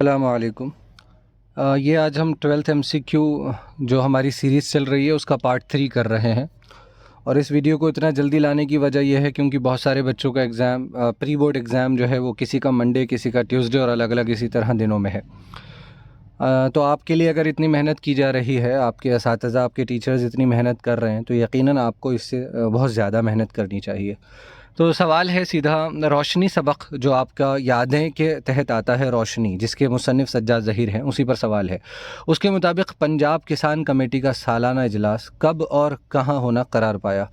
السلام علیکم۔ یہ آج ہم 12th MCQ جو ہماری سیریز چل رہی ہے اس کا پارٹ 3 کر رہے ہیں، اور اس ویڈیو کو اتنا جلدی لانے کی وجہ یہ ہے کیونکہ بہت سارے بچوں کا ایگزام پری بورڈ ایگزام جو ہے وہ کسی کا منڈے، کسی کا ٹیوزڈے اور الگ الگ اسی طرح دنوں میں ہے۔ تو آپ کے لیے اگر اتنی محنت کی جا رہی ہے، آپ کے اساتذہ، آپ کے ٹیچرز اتنی محنت کر رہے ہیں، تو یقیناً آپ کو اس سے بہت زیادہ محنت کرنی چاہیے۔ تو سوال ہے سیدھا، روشنی سبق جو آپ کا یادیں کے تحت آتا ہے، روشنی جس کے مصنف سجاد ظہیر ہیں، اسی پر سوال ہے۔ اس کے مطابق پنجاب کسان کمیٹی کا سالانہ اجلاس کب اور کہاں ہونا قرار پایا؟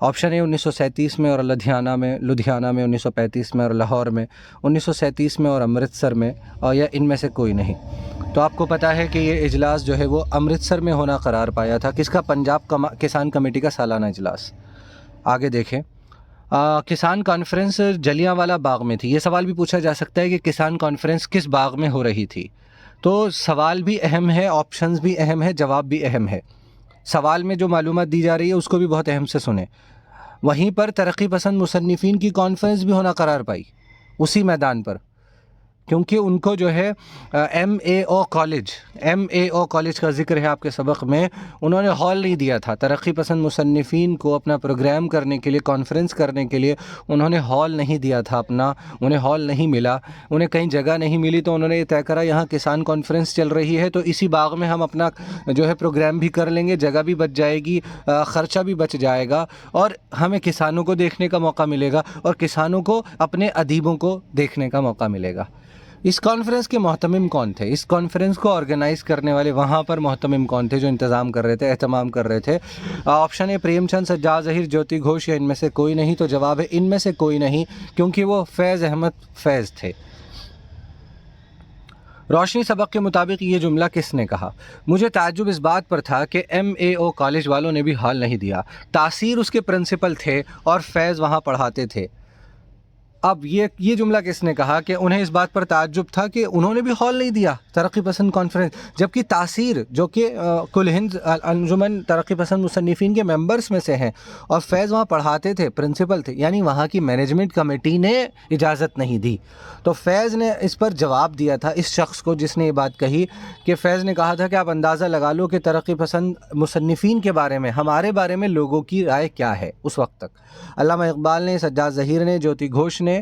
آپشن اے 1937 میں اور لدھیانہ میں 1935 میں اور لاہور میں 1937 میں اور امرتسر میں، اور یا ان میں سے کوئی نہیں۔ تو آپ کو پتہ ہے کہ یہ اجلاس جو ہے وہ امرتسر میں ہونا قرار پایا تھا۔ کس کا؟ پنجاب کسان کمیٹی کا سالانہ اجلاس۔ آگے دیکھیں، کسان کانفرنس جلیاں والا باغ میں تھی۔ یہ سوال بھی پوچھا جا سکتا ہے کہ کسان کانفرنس کس باغ میں ہو رہی تھی؟ تو سوال بھی اہم ہے، آپشنز بھی اہم ہے، جواب بھی اہم ہے۔ سوال میں جو معلومات دی جا رہی ہے اس کو بھی بہت اہم سے سنیں۔ وہیں پر ترقی پسند مصنفین کی کانفرنس بھی ہونا قرار پائی، اسی میدان پر، کیونکہ ان کو جو ہے ایم اے او کالج کا ذکر ہے آپ کے سبق میں۔ انہوں نے ہال نہیں دیا تھا ترقی پسند مصنفین کو اپنا پروگرام کرنے کے لیے، کانفرنس کرنے کے لیے انہوں نے ہال نہیں دیا تھا اپنا، انہیں ہال نہیں ملا، انہیں کہیں جگہ نہیں ملی، تو انہوں نے یہ طے کرا یہاں کسان کانفرنس چل رہی ہے تو اسی باغ میں ہم اپنا جو ہے پروگرام بھی کر لیں گے، جگہ بھی بچ جائے گی، خرچہ بھی بچ جائے گا، اور ہمیں کسانوں کو دیکھنے کا موقع ملے گا اور کسانوں کو اپنے ادیبوں کو دیکھنے کا موقع ملے گا۔ اس کانفرنس کے محتمم کون تھے؟ اس کانفرنس کو آرگنائز کرنے والے وہاں پر محتمم کون تھے جو انتظام کر رہے تھے، اہتمام کر رہے تھے؟ آپشن اے پریم چند، سجاد ظہیر، جیوتی گھوش، یا ان میں سے کوئی نہیں؟ تو جواب ہے ان میں سے کوئی نہیں، کیونکہ وہ فیض احمد فیض تھے۔ روشنی سبق کے مطابق یہ جملہ کس نے کہا؟ مجھے تعجب اس بات پر تھا کہ ایم اے او کالج والوں نے بھی ہال نہیں دیا، تاثیر اس کے پرنسپل تھے اور فیض وہاں پڑھاتے تھے۔ اب یہ جملہ کس نے کہا کہ انہیں اس بات پر تعجب تھا کہ انہوں نے بھی ہال نہیں دیا ترقی پسند کانفرنس، جبکہ تاثیر جو کہ کل ہند انجمن ترقی پسند مصنفین کے ممبرز میں سے ہیں اور فیض وہاں پڑھاتے تھے، پرنسپل تھے، یعنی وہاں کی مینجمنٹ کمیٹی نے اجازت نہیں دی۔ تو فیض نے اس پر جواب دیا تھا اس شخص کو جس نے یہ بات کہی، کہ فیض نے کہا تھا کہ آپ اندازہ لگا لو کہ ترقی پسند مصنفین کے بارے میں، ہمارے بارے میں لوگوں کی رائے کیا ہے اس وقت تک۔ علامہ اقبال نے، سجاد ظہیر نے، جیوتی گھوش نے،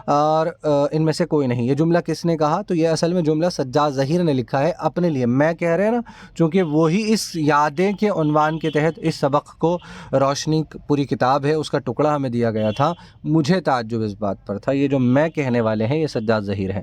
اور ان میں سے کوئی نہیں۔ یہ جملہ کس نے کہا؟ تو یہ اصل میں جملہ سجاد ظہیر نے لکھا ہے اپنے لیے، میں کہہ رہے ہیں نا، چونکہ وہی اس یادیں کے عنوان کے تحت اس سبق کو، روشنی پوری کتاب ہے اس کا ٹکڑا ہمیں دیا گیا تھا، مجھے تعجب اس بات پر تھا۔ یہ جو میں کہنے والے ہیں یہ سجاد ظہیر ہیں۔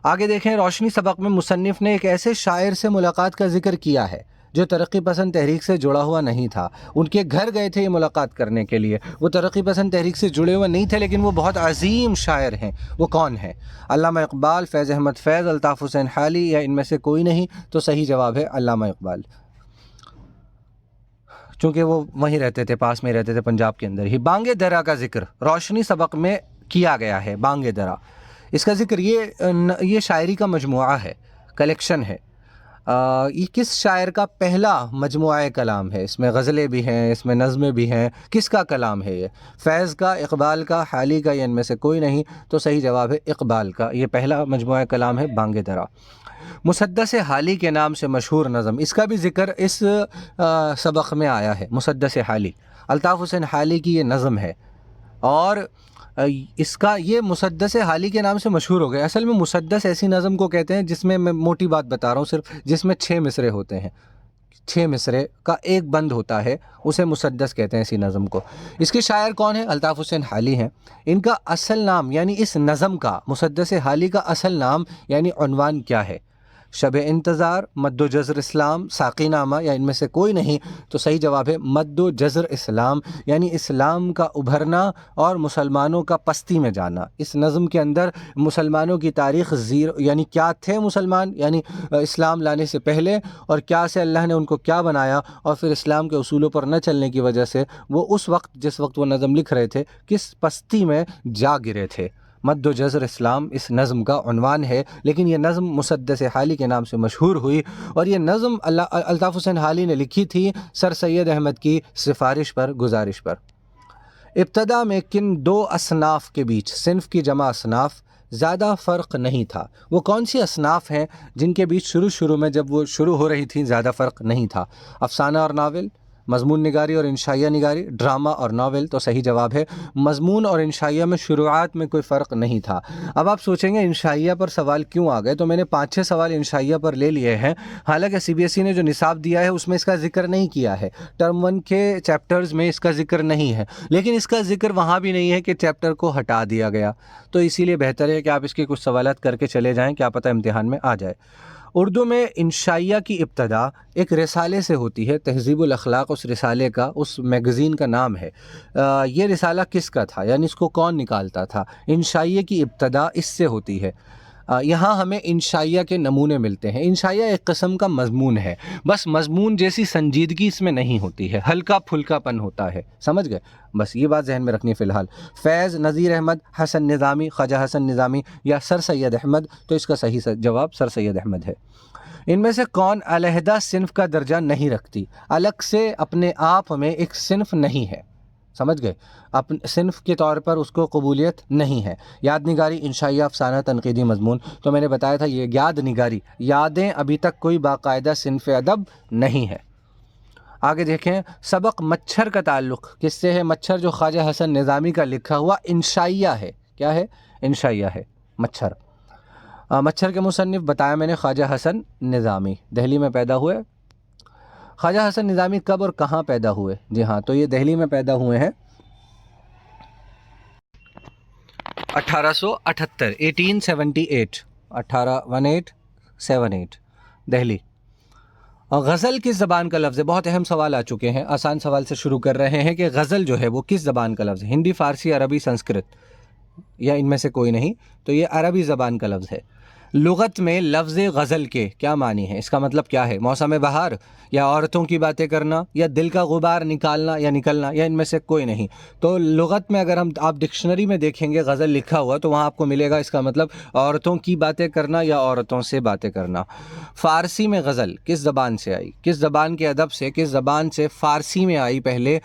آگے دیکھیں، روشنی سبق میں مصنف نے ایک ایسے شاعر سے ملاقات کا ذکر کیا ہے جو ترقی پسند تحریک سے جڑا ہوا نہیں تھا۔ ان کے گھر گئے تھے یہ ملاقات کرنے کے لیے، وہ ترقی پسند تحریک سے جڑے ہوئے نہیں تھے لیکن وہ بہت عظیم شاعر ہیں۔ وہ کون ہیں؟ علامہ اقبال، فیض احمد فیض، الطاف حسین حالی، یا ان میں سے کوئی نہیں؟ تو صحیح جواب ہے علامہ اقبال، چونکہ وہ وہیں رہتے تھے، پاس میں رہتے تھے، پنجاب کے اندر ہی۔ بانگ درا کا ذکر روشنی سبق میں کیا گیا ہے۔ بانگ درا، اس کا ذکر یہ شاعری کا مجموعہ ہے، کلیکشن ہے۔ یہ کس شاعر کا پہلا مجموعہ کلام ہے؟ اس میں غزلیں بھی ہیں، اس میں نظمیں بھی ہیں، کس کا کلام ہے یہ؟ فیض کا، اقبال کا، حالی کا، یا ان میں سے کوئی نہیں؟ تو صحیح جواب ہے اقبال کا، یہ پہلا مجموعہ کلام ہے بانگ درا۔ مسدس حالی کے نام سے مشہور نظم، اس کا بھی ذکر اس سبق میں آیا ہے۔ مسدس حالی، الطاف حسین حالی کی یہ نظم ہے، اور اس کا یہ مسدس حالی کے نام سے مشہور ہو گیا۔ اصل میں مسدس ایسی نظم کو کہتے ہیں جس میں موٹی بات بتا رہا ہوں صرف، جس میں 6 مصرے ہوتے ہیں، 6 مصرے کا ایک بند ہوتا ہے، اسے مسدس کہتے ہیں اسی نظم کو۔ اس کے شاعر کون ہیں؟ الطاف حسین حالی ہیں۔ ان کا اصل نام، یعنی اس نظم کا، مسدس حالی کا اصل نام یعنی عنوان کیا ہے؟ شب انتظار، مد و جزر اسلام، ساقی نامہ، یا ان میں سے کوئی نہیں؟ تو صحیح جواب ہے مد و جزر اسلام، یعنی اسلام کا ابھرنا اور مسلمانوں کا پستی میں جانا۔ اس نظم کے اندر مسلمانوں کی تاریخ یعنی کیا تھے مسلمان، یعنی اسلام لانے سے پہلے، اور کیا سے اللہ نے ان کو کیا بنایا، اور پھر اسلام کے اصولوں پر نہ چلنے کی وجہ سے وہ اس وقت، جس وقت وہ نظم لکھ رہے تھے، کس پستی میں جا گرے تھے۔ مد و جزر اسلام اس نظم کا عنوان ہے، لیکن یہ نظم مسدس حالی کے نام سے مشہور ہوئی، اور یہ نظم الطاف حسین حالی نے لکھی تھی سر سید احمد کی سفارش پر، گزارش پر۔ ابتدا میں کن 2 اصناف کے بیچ، صنف کی جمع اصناف، زیادہ فرق نہیں تھا۔ وہ کون سی اصناف ہیں جن کے بیچ شروع میں جب وہ شروع ہو رہی تھیں زیادہ فرق نہیں تھا؟ افسانہ اور ناول، مضمون نگاری اور انشائیہ نگاری، ڈرامہ اور ناول۔ تو صحیح جواب ہے مضمون اور انشائیہ میں شروعات میں کوئی فرق نہیں تھا۔ اب آپ سوچیں گے انشائیہ پر سوال کیوں آ گئے، تو میں نے 5-6 سوال انشائیہ پر لے لیے ہیں، حالانکہ CBSE نے جو نصاب دیا ہے اس میں اس کا ذکر نہیں کیا ہے، ٹرم 1 کے چیپٹرز میں اس کا ذکر نہیں ہے، لیکن اس کا ذکر وہاں بھی نہیں ہے کہ چیپٹر کو ہٹا دیا گیا، تو اسی لیے بہتر ہے کہ آپ اس کے کچھ سوالات کر کے چلے جائیں، کیا پتہ امتحان میں آ جائے۔ اردو میں انشائیہ کی ابتدا ایک رسالے سے ہوتی ہے، تہذیب الاخلاق اس رسالے کا، اس میگزین کا نام ہے۔ یہ رسالہ کس کا تھا، یعنی اس کو کون نکالتا تھا؟ انشائیہ کی ابتدا اس سے ہوتی ہے۔ یہاں ہمیں انشائیہ کے نمونے ملتے ہیں۔ انشائیہ ایک قسم کا مضمون ہے، بس مضمون جیسی سنجیدگی اس میں نہیں ہوتی ہے، ہلکا پھلکا پن ہوتا ہے، سمجھ گئے؟ بس یہ بات ذہن میں رکھنی فی الحال۔ فیض، نذیر احمد، حسن نظامی، خواجہ حسن نظامی یا سر سید احمد، تو اس کا صحیح جواب سر سید احمد ہے۔ ان میں سے کون علیحدہ صنف کا درجہ نہیں رکھتی؟ الگ سے اپنے آپ میں ایک صنف نہیں ہے، سمجھ گئے؟ صنف کے طور پر اس کو قبولیت نہیں ہے۔ یاد نگاری، انشائیہ، افسانہ، تنقیدی مضمون، تو میں نے بتایا تھا یہ یاد نگاری، یادیں ابھی تک کوئی باقاعدہ صنف ادب نہیں ہے۔ آگے دیکھیں، سبق مچھر کا تعلق کس سے ہے؟ مچھر جو خواجہ حسن نظامی کا لکھا ہوا انشائیہ ہے، کیا ہے؟ انشائیہ ہے مچھر۔ مچھر کے مصنف بتایا میں نے خواجہ حسن نظامی، دہلی میں پیدا ہوئے۔ خواجہ حسن نظامی کب اور کہاں پیدا ہوئے؟ جی ہاں، تو یہ دہلی میں پیدا ہوئے ہیں 1878 1878 دہلی۔ غزل کس زبان کا لفظ ہے؟ بہت اہم سوال آ چکے ہیں، آسان سوال سے شروع کر رہے ہیں کہ غزل جو ہے وہ کس زبان کا لفظ ہے؟ ہندی، فارسی، عربی، سنسکرت، یا ان میں سے کوئی نہیں؟ تو یہ عربی زبان کا لفظ ہے۔ لغت میں لفظ غزل کے کیا معنی ہے؟ اس کا مطلب کیا ہے؟ موسم بہار، یا عورتوں کی باتیں کرنا، یا دل کا غبار نکالنا یا نکلنا، یا ان میں سے کوئی نہیں؟ تو لغت میں اگر آپ ڈکشنری میں دیکھیں گے غزل لکھا ہوا تو وہاں آپ کو ملے گا اس کا مطلب عورتوں کی باتیں کرنا یا عورتوں سے باتیں کرنا۔ فارسی میں غزل کس زبان سے آئی؟ کس زبان کے ادب سے، کس زبان سے فارسی میں آئی؟ پہلے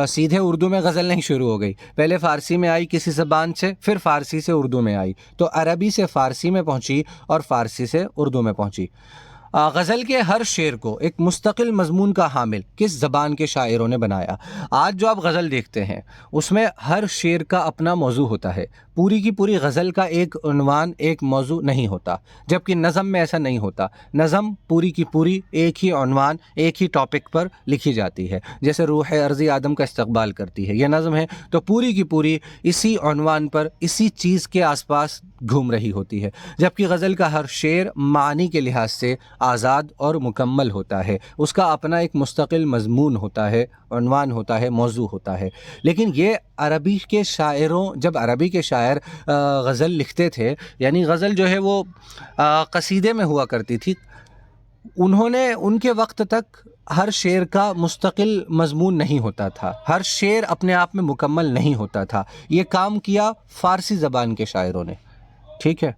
سیدھے اردو میں غزل نہیں شروع ہو گئی، پہلے فارسی میں آئی کسی زبان سے، پھر فارسی سے اردو میں آئی، تو عربی سے فارسی میں پہنچی اور فارسی سے اردو میں پہنچی۔ غزل کے ہر شعر کو ایک مستقل مضمون کا حامل کس زبان کے شاعروں نے بنایا؟ آج جو آپ غزل دیکھتے ہیں اس میں ہر شعر کا اپنا موضوع ہوتا ہے، پوری کی پوری غزل کا ایک عنوان، ایک موضوع نہیں ہوتا، جبکہ نظم میں ایسا نہیں ہوتا۔ نظم پوری کی پوری ایک ہی عنوان، ایک ہی ٹاپک پر لکھی جاتی ہے، جیسے روح ارضی آدم کا استقبال کرتی ہے، یہ نظم ہے، تو پوری کی پوری اسی عنوان پر، اسی چیز کے آس پاس گھوم رہی ہوتی ہے، جبکہ غزل کا ہر شعر معنی کے لحاظ سے آزاد اور مکمل ہوتا ہے، اس کا اپنا ایک مستقل مضمون ہوتا ہے، عنوان ہوتا ہے، موضوع ہوتا ہے۔ لیکن یہ عربی کے شاعروں، جب عربی کے شاعر غزل لکھتے تھے، یعنی غزل جو ہے وہ قصیدے میں ہوا کرتی تھی، انہوں نے ان کے وقت تک ہر شعر کا مستقل مضمون نہیں ہوتا تھا، ہر شعر اپنے آپ میں مکمل نہیں ہوتا تھا۔ یہ کام کیا فارسی زبان کے شاعروں نے، ٹھیک ہے؟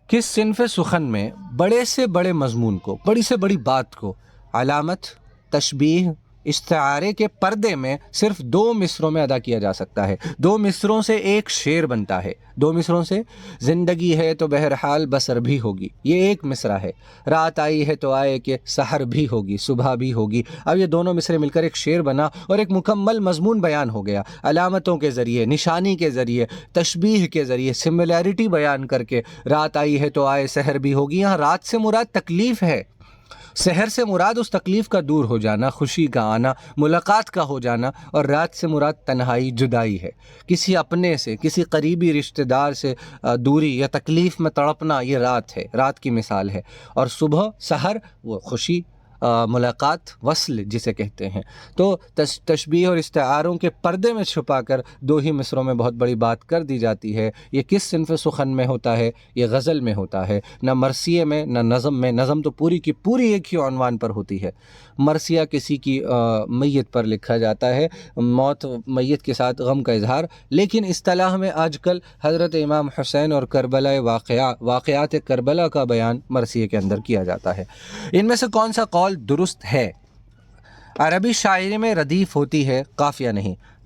کس صنف سخن میں بڑے سے بڑے مضمون کو، بڑی سے بڑی بات کو علامت، تشبیہ، استعارے کے پردے میں صرف 2 مصروں میں ادا کیا جا سکتا ہے؟ 2 مصروں سے ایک شعر بنتا ہے، 2 مصروں سے۔ زندگی ہے تو بہرحال بسر بھی ہوگی، یہ ایک مصرع ہے۔ رات آئی ہے تو آئے کہ سحر بھی ہوگی، صبح بھی ہوگی۔ اب یہ دونوں مصرے مل کر ایک شعر بنا اور ایک مکمل مضمون بیان ہو گیا، علامتوں کے ذریعے، نشانی کے ذریعے، تشبیہ کے ذریعے، سملیرٹی بیان کر کے۔ رات آئی ہے تو آئے سحر بھی ہوگی، یہاں رات سے مراد تکلیف ہے، سحر سے مراد اس تکلیف کا دور ہو جانا، خوشی کا آنا، ملاقات کا ہو جانا، اور رات سے مراد تنہائی، جدائی ہے، کسی اپنے سے، کسی قریبی رشتہ دار سے دوری یا تکلیف میں تڑپنا، یہ رات ہے، رات کی مثال ہے۔ اور صبح، سحر، وہ خوشی، ملاقات، وصل جسے کہتے ہیں۔ تو تشبیہ اور استعاروں کے پردے میں چھپا کر 2 ہی مصروں میں بہت بڑی بات کر دی جاتی ہے۔ یہ کس صنف سخن میں ہوتا ہے؟ یہ غزل میں ہوتا ہے، نہ مرثیے میں، نہ نظم میں۔ نظم تو پوری کی پوری ایک ہی عنوان پر ہوتی ہے۔ مرثیہ کسی کی میت پر لکھا جاتا ہے، موت، میت کے ساتھ غم کا اظہار، لیکن اصطلاح میں آج کل حضرت امام حسین اور کربلا واقعات کربلا کا بیان مرثیے کے اندر کیا جاتا ہے۔ ان میں سے کون سا قول درست ہے؟ عربی شاعری میں ردیف ہوتی ہے، قافیہ نہیں۔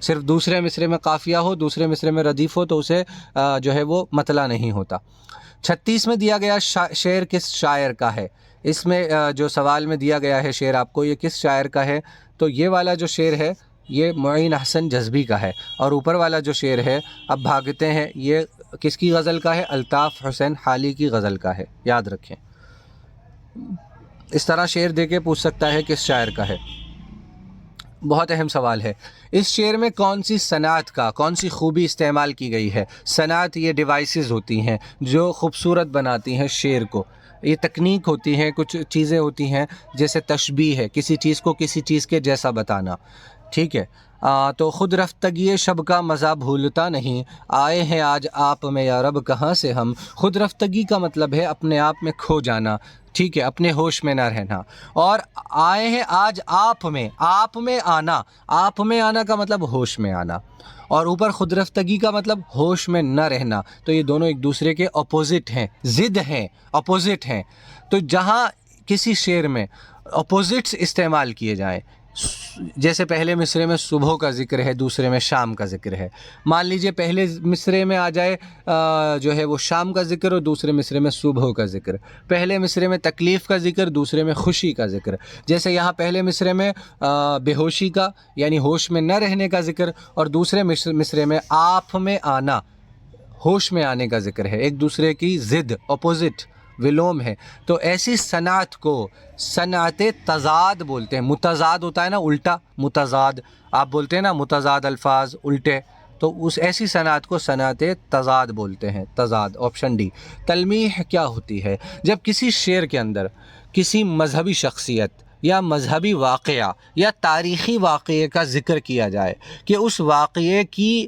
صرف دوسرے مصرے میں قافیہ ہو، دوسرے مصرے میں ردیف ہو تو اسے جو ہے وہ مطلع نہیں ہوتا۔ 36 میں دیا گیا شعر کس شاعر کا ہے؟ اس میں جو سوال میں دیا گیا ہے شعر آپ کو، یہ کس شاعر کا ہے؟ تو یہ والا جو شعر ہے یہ معین احسن جذبی کا ہے، اور اوپر والا جو شعر ہے اب بھاگتے ہیں یہ کس کی غزل کا ہے؟ الطاف حسین حالی کی غزل کا ہے، یاد رکھیں۔ اس طرح شعر دے کے پوچھ سکتا ہے کس شاعر کا ہے۔ بہت اہم سوال ہے، اس شعر میں کون سی صنعت کا، کون سی خوبی استعمال کی گئی ہے؟ صنعت یہ ڈیوائسز ہوتی ہیں جو خوبصورت بناتی ہیں شعر کو، یہ تکنیک ہوتی ہیں، کچھ چیزیں ہوتی ہیں جیسے تشبیہ ہے، کسی چیز کو کسی چیز کے جیسا بتانا، ٹھیک ہے۔ تو خود رفتگی شب کا مزہ بھولتا نہیں، آئے ہیں آج آپ میں یا رب کہاں سے ہم۔ خود رفتگی کا مطلب ہے اپنے آپ میں کھو جانا، ٹھیک ہے، اپنے ہوش میں نہ رہنا، اور آئے ہیں آج آپ میں، آپ میں آنا، آپ میں آنا کا مطلب ہوش میں آنا، اور اوپر خود رفتگی کا مطلب ہوش میں نہ رہنا، تو یہ دونوں ایک دوسرے کے اپوزٹ ہیں، ضد ہیں، اپوزٹ ہیں۔ تو جہاں کسی شعر میں اپوزٹس استعمال کیے جائیں، جیسے پہلے مصرے میں صبح کا ذکر ہے، دوسرے میں شام کا ذکر ہے، مان لیجئے پہلے مصرے میں آ جائے جو ہے وہ شام کا ذکر اور دوسرے مصرے میں صبح کا ذکر، پہلے مصرے میں تکلیف کا ذکر، دوسرے میں خوشی کا ذکر، جیسے یہاں پہلے مصرے میں بے ہوشی کا یعنی ہوش میں نہ رہنے کا ذکر، اور دوسرے مصرے میں آپ میں آنا، ہوش میں آنے کا ذکر ہے، ایک دوسرے کی ضد، اپوزٹ، ولوم ہے۔ تو ایسی صنعت کو صنعت تضاد بولتے ہیں۔ متضاد ہوتا ہے نا الٹا، متضاد آپ بولتے ہیں نا، متضاد الفاظ الٹے، تو اس ایسی صنعت کو صنعت تضاد بولتے ہیں، تضاد، آپشن ڈی۔ تلمیح کیا ہوتی ہے؟ جب کسی شعر کے اندر کسی مذہبی شخصیت یا مذہبی واقعہ یا تاریخی واقعے کا ذکر کیا جائے کہ اس واقعے کی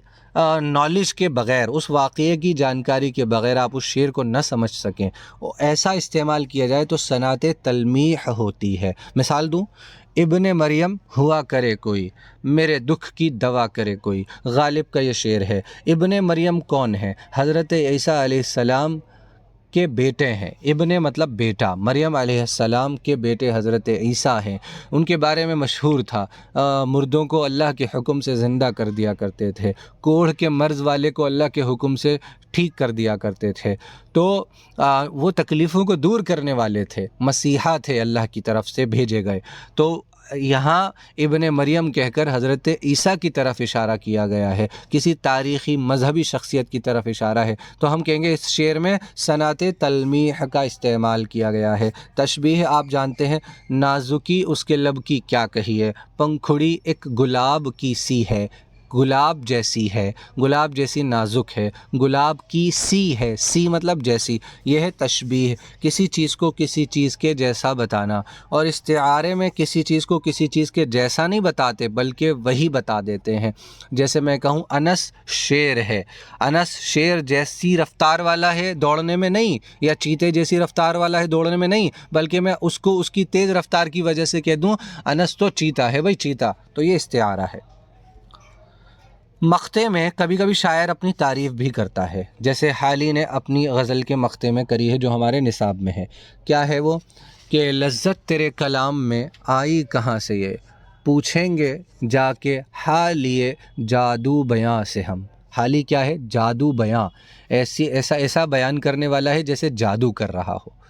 نالج کے بغیر، اس واقعے کی جانکاری کے بغیر آپ اس شعر کو نہ سمجھ سکیں، ایسا استعمال کیا جائے تو صنعت تلمیح ہوتی ہے۔ مثال دوں، ابن مریم ہوا کرے کوئی، میرے دکھ کی دوا کرے کوئی، غالب کا یہ شعر ہے۔ ابن مریم کون ہے؟ حضرت عیسیٰ علیہ السلام کے بیٹے ہیں، ابن مطلب بیٹا، مریم علیہ السلام کے بیٹے حضرت عیسیٰ ہیں، ان کے بارے میں مشہور تھا، مردوں کو اللہ کے حکم سے زندہ کر دیا کرتے تھے، کوڑھ کے مرض والے کو اللہ کے حکم سے ٹھیک کر دیا کرتے تھے، تو وہ تکلیفوں کو دور کرنے والے تھے، مسیحا تھے، اللہ کی طرف سے بھیجے گئے۔ تو یہاں ابن مریم کہہ کر حضرت عیسیٰ کی طرف اشارہ کیا گیا ہے، کسی تاریخی مذہبی شخصیت کی طرف اشارہ ہے، تو ہم کہیں گے اس شعر میں صنعت تلمیح کا استعمال کیا گیا ہے۔ تشبیہ آپ جانتے ہیں، نازکی اس کے لب کی کیا کہی ہے، پنکھڑی ایک گلاب کی سی ہے، گلاب جیسی ہے، گلاب جیسی نازک ہے، گلاب کی سی ہے، سی مطلب جیسی، یہ ہے تشبیہ، کسی چیز کو کسی چیز کے جیسا بتانا، اور استعارے میں کسی چیز کو کسی چیز کے جیسا نہیں بتاتے بلکہ وہی بتا دیتے ہیں۔ جیسے میں کہوں انس شیر ہے، انس شیر جیسی رفتار والا ہے دوڑنے میں نہیں، یا چیتے جیسی رفتار والا ہے دوڑنے میں نہیں، بلکہ میں اس کو اس کی تیز رفتار کی وجہ سے کہہ دوں انس تو چیتا ہے بھائی، چیتا، تو یہ استعارہ ہے۔ مقطع میں کبھی کبھی شاعر اپنی تعریف بھی کرتا ہے، جیسے حالی نے اپنی غزل کے مقطع میں کری ہے جو ہمارے نصاب میں ہے۔ کیا ہے وہ؟ کہ لذت تیرے کلام میں آئی کہاں سے یہ، پوچھیں گے جا کے حالیے جادو بیاں سے ہم۔ حالی کیا ہے؟ جادو بیاں، ایسا بیان کرنے والا ہے جیسے جادو کر رہا ہو۔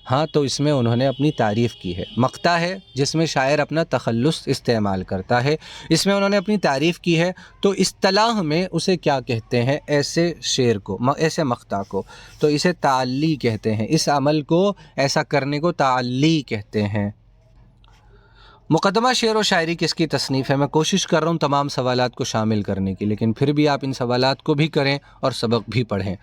ہاں، تو اس میں انہوں نے اپنی تعریف کی ہے۔ مقطع ہے جس میں شاعر اپنا تخلص استعمال کرتا ہے، اس میں انہوں نے اپنی تعریف کی ہے، تو اصطلاح میں اسے کیا کہتے ہیں؟ ایسے شعر کو، ایسے مقطع کو، تو اسے تعلی کہتے ہیں، اس عمل کو، ایسا کرنے کو تعلی کہتے ہیں۔ مقدمہ شعر و شاعری کس کی تصنیف ہے؟ میں کوشش کر رہا ہوں تمام سوالات کو شامل کرنے کی، لیکن پھر بھی آپ ان سوالات کو بھی کریں اور سبق بھی پڑھیں۔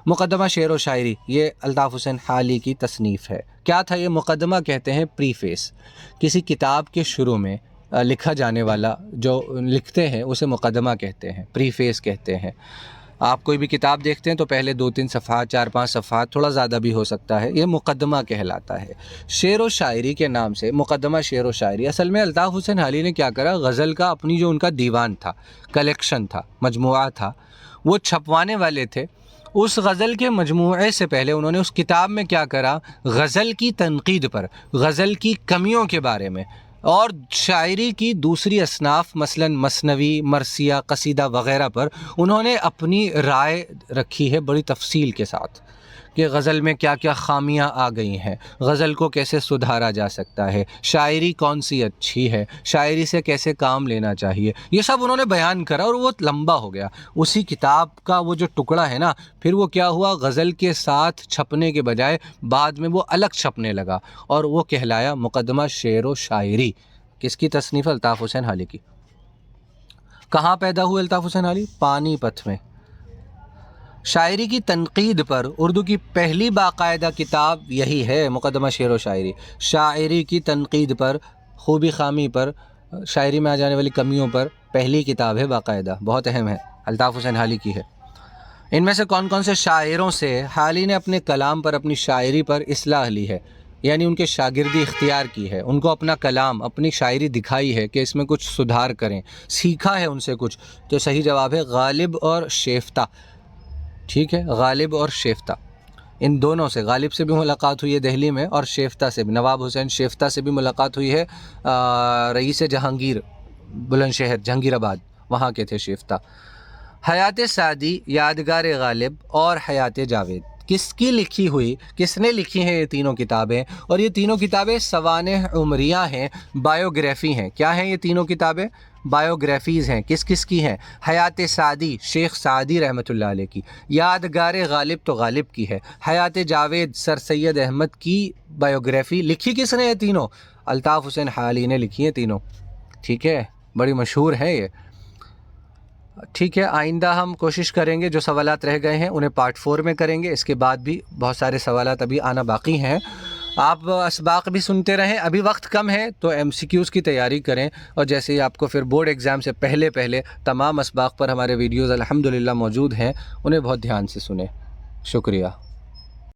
مقدمہ شعر و شاعری یہ الطاف حسین حالی کی تصنیف ہے۔ کیا تھا یہ مقدمہ؟ کہتے ہیں پریفیس، کسی کتاب کے شروع میں لکھا جانے والا جو لکھتے ہیں اسے مقدمہ کہتے ہیں، پریفیس کہتے ہیں۔ آپ کوئی بھی کتاب دیکھتے ہیں تو پہلے 2-3 صفحات، 4-5 صفحات، تھوڑا زیادہ بھی ہو سکتا ہے، یہ مقدمہ کہلاتا ہے۔ شعر و شاعری کے نام سے مقدمہ شعر و شاعری، اصل میں الطاف حسین حالی نے کیا کرا، غزل کا اپنی جو ان کا دیوان تھا، کلیکشن تھا، مجموعہ تھا، وہ چھپوانے والے تھے، اس غزل کے مجموعے سے پہلے انہوں نے اس کتاب میں کیا کرا، غزل کی تنقید پر، غزل کی کمیوں کے بارے میں، اور شاعری کی دوسری اصناف مثلاً مثنوی، مرثیہ، قصیدہ وغیرہ پر انہوں نے اپنی رائے رکھی ہے بڑی تفصیل کے ساتھ کہ غزل میں کیا کیا خامیاں آ گئی ہیں، غزل کو کیسے سدھارا جا سکتا ہے، شاعری کون سی اچھی ہے، شاعری سے کیسے کام لینا چاہیے، یہ سب انہوں نے بیان کرا اور وہ لمبا ہو گیا۔ اسی کتاب کا وہ جو ٹکڑا ہے نا، پھر وہ کیا ہوا، غزل کے ساتھ چھپنے کے بجائے بعد میں وہ الگ چھپنے لگا اور وہ کہلایا مقدمہ شعر و شاعری۔ کس کی تصنیف؟ الطاف حسین حالی کی۔ کہاں پیدا ہوئے الطاف حسین حالی؟ پانی پت میں۔ شاعری کی تنقید پر اردو کی پہلی باقاعدہ کتاب یہی ہے، مقدمہ شعر و شاعری۔ شاعری کی تنقید پر، خوبی خامی پر، شاعری میں آ جانے والی کمیوں پر پہلی کتاب ہے باقاعدہ، بہت اہم ہے، الطاف حسین حالی کی ہے۔ ان میں سے کون کون سے شاعروں سے حالی نے اپنے کلام پر، اپنی شاعری پر اصلاح لی ہے، یعنی ان کے شاگردی اختیار کی ہے، ان کو اپنا کلام، اپنی شاعری دکھائی ہے کہ اس میں کچھ سدھار کریں، سیکھا ہے ان سے کچھ؟ تو صحیح جواب ہے غالب اور شیفتہ۔ ٹھیک ہے، غالب اور شیفتہ، ان دونوں سے، غالب سے بھی ملاقات ہوئی ہے دہلی میں، اور شیفتہ سے بھی، نواب حسین شیفتہ سے بھی ملاقات ہوئی ہے، رئیس جہانگیر بلند شہر جہانگیر آباد، وہاں کے تھے شیفتہ۔ حیات سعدی، یادگار غالب اور حیات جاوید کس کی لکھی ہوئی، کس نے لکھی ہیں یہ تینوں کتابیں؟ اور یہ تینوں کتابیں سوانح عمریہ ہیں، بایوگرافی ہیں۔ کیا ہیں یہ تینوں کتابیں؟ بایوگرافیز ہیں۔ کس کس کی ہیں؟ حیات سعدی شیخ سعدی رحمۃ اللہ علیہ کی، یادگار غالب تو غالب کی ہے، حیات جاوید سر سید احمد کی بایوگرافی لکھی کس نے؟ یہ تینوں الطاف حسین حالی نے لکھی ہیں تینوں۔ ٹھیک ہے، بڑی مشہور ہے یہ۔ ٹھیک ہے، آئندہ ہم کوشش کریں گے جو سوالات رہ گئے ہیں انہیں پارٹ 4 میں کریں گے، اس کے بعد بھی بہت سارے سوالات ابھی آنا باقی ہیں۔ آپ اسباق بھی سنتے رہیں، ابھی وقت کم ہے تو MCQs کی تیاری کریں، اور جیسے ہی آپ کو پھر بورڈ ایگزام سے پہلے تمام اسباق پر ہمارے ویڈیوز الحمدللہ موجود ہیں، انہیں بہت دھیان سے سنیں۔ شکریہ۔